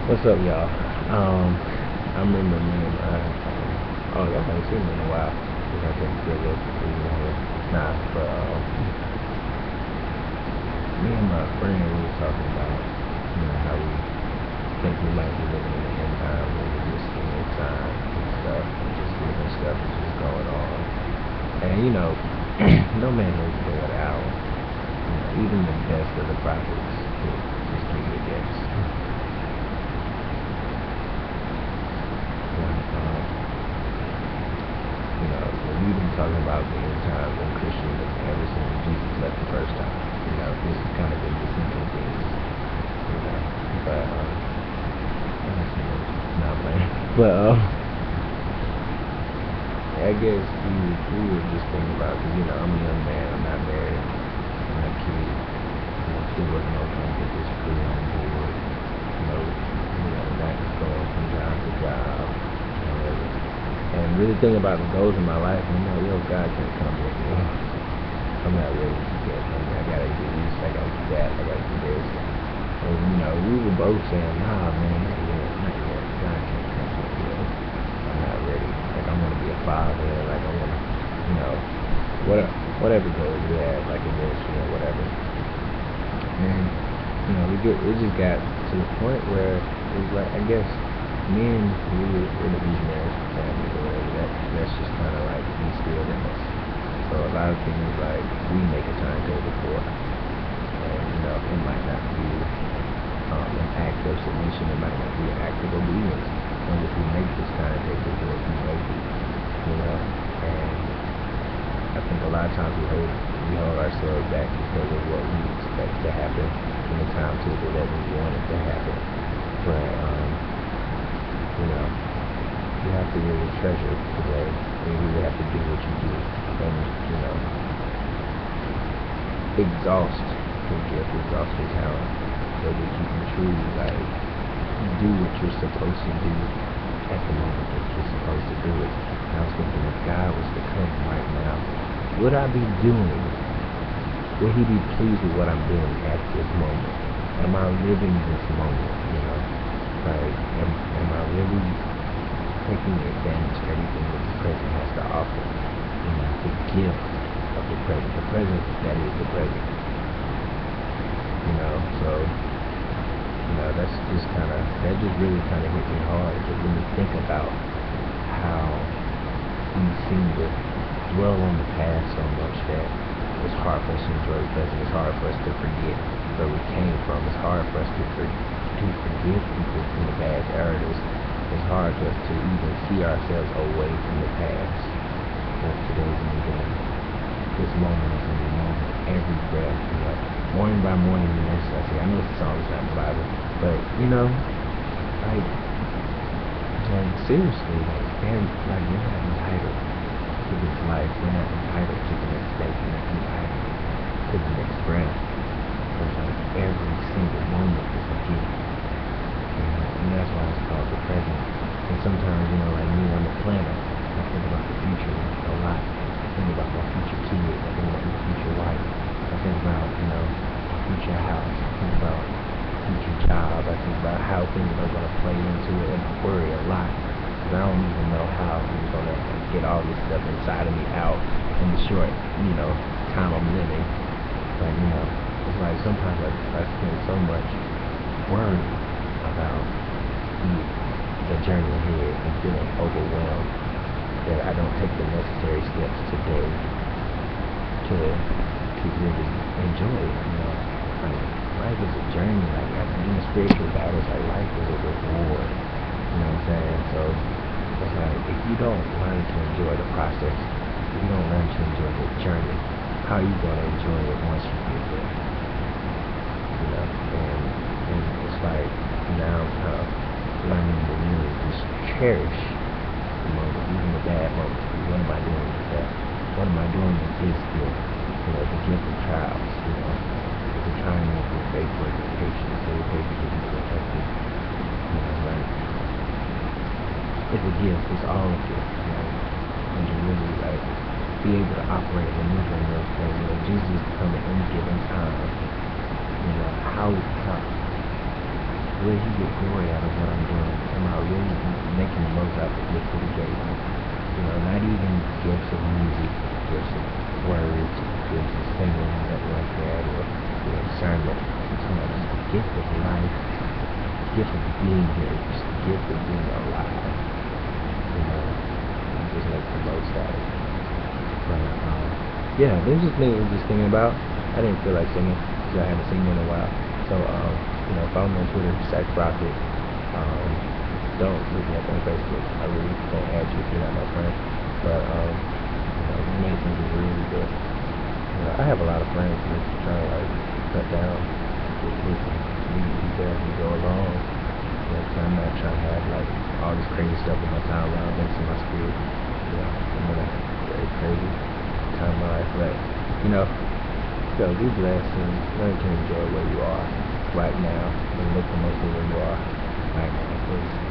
What's up, y'all? I remember me and oh, y'all haven't seen me in a while. Cause I think still go to Nah, but me and my friend we were talking about, how we think we might be living in the end time when we're just seeing signs and stuff, and just different stuff is just going on. And no man knows the day or the hour. Even the best of the prophets could just give you a guess. When we've been talking about the end times in Christianity ever since Jesus left the first time. This has kind of been the central theme. But not playing. But I guess we were just thinking about, because I'm a young man, I'm not married, I'm not a kid, I'm still working on trying to get this career on board. Not just going from job to job. And really thinking about the goals in my life, and I'm like, yo, God can't come with me. I'm not ready to get it. I gotta do this, I gotta do that, I gotta do this. And we were both saying, nah, man, not yet. God can't come with me. I'm not ready. Like, I wanna be a father, like I wanna, whatever goals we had, like a ministry or whatever. And it just got to the point where it was like, I guess men, we were in a marriage family or whatever, that's just kind of like instilled in us. So a lot of things like we make a timetable for, and it might not be an act of submission, it might not be an act of obedience. And if we make this timetable, we'll be ready, And I think a lot of times we hold ourselves back because of what we expect to happen in the timetable that we want it to happen. But you have to really treasure today. You really have to do what you do, and exhaust your gift, exhaust your talent, so that you can truly do what you're supposed to do at the moment that you're supposed to do it. And I was thinking, if God was to come right now, would I be doing? Would He be pleased with what I'm doing at this moment? Am I living this moment? Am I really taking advantage of everything that the present has to offer? The gift of the present that is the present. So that's just really hit me hard to really think about how we seem to dwell on the past so much that it's hard for us to enjoy the present. It's hard for us to forget where we came from. It's hard for us to forgive people from the past errors. It's hard for us to even see ourselves away from the past. But today's a new day. This moment is a new moment. Every breath, morning by morning, I know it's a song, it's not in the Bible, but seriously, you're not entitled to this life. You're not entitled to the next day. You're not entitled to the next breath. But every single moment is a gift. And that's why it's called the present. And sometimes, like me, I'm a planner. I think about the future a lot. I think about my future kids. I think about my future wife. I think about, my future house. I think about future job. I think about how things are going to play into it, and I worry a lot because I don't even know how I'm going to get all this stuff inside of me out in the short, time I'm living. But, it's like sometimes I spend so much worry about the journey ahead and feeling overwhelmed that I don't take the necessary steps today to really enjoy it. Life is a journey. In the spiritual battles, life is a reward. You know what I'm saying? So it's like, if you don't learn to enjoy the process, if you don't learn to enjoy the journey, how are you going to enjoy it once you get there? And it's like now I'm kind of learning to really just cherish the moment, even the bad moments. What am I doing with that? What am I doing with this gift? The gift of trials. The triumph of faith working patience, so your faith will be perfected. It's a gift. It's all a gift. And to really be able to operate and maneuver in those things. Jesus is coming any given time. How will he get glory out of what I'm doing? Am I really making the most out of the gift that he gave me? You know, not even gifts of music, gifts of words, gifts of singing, nothing like that, or discernment. I'm talking about just the gift of life, the gift of being here, just the gift of being alive. You know, and just make the most out of it. But yeah, this is me just thinking about. I didn't feel like singing because I haven't seen in a while. So follow me on Twitter, Sax Rocket. Don't look me up on Facebook. I really won't add you if you're not my friend. But you may think it's rude, but I have a lot of friends just trying to like cut down, just listen, meet people as we go along. So I'm not trying to have like all this crazy stuff in my timeline, links in my spirit. I'm in a very crazy time in my life, but so be blessed and learn to enjoy where you are right now and make the most of where you are right now, please.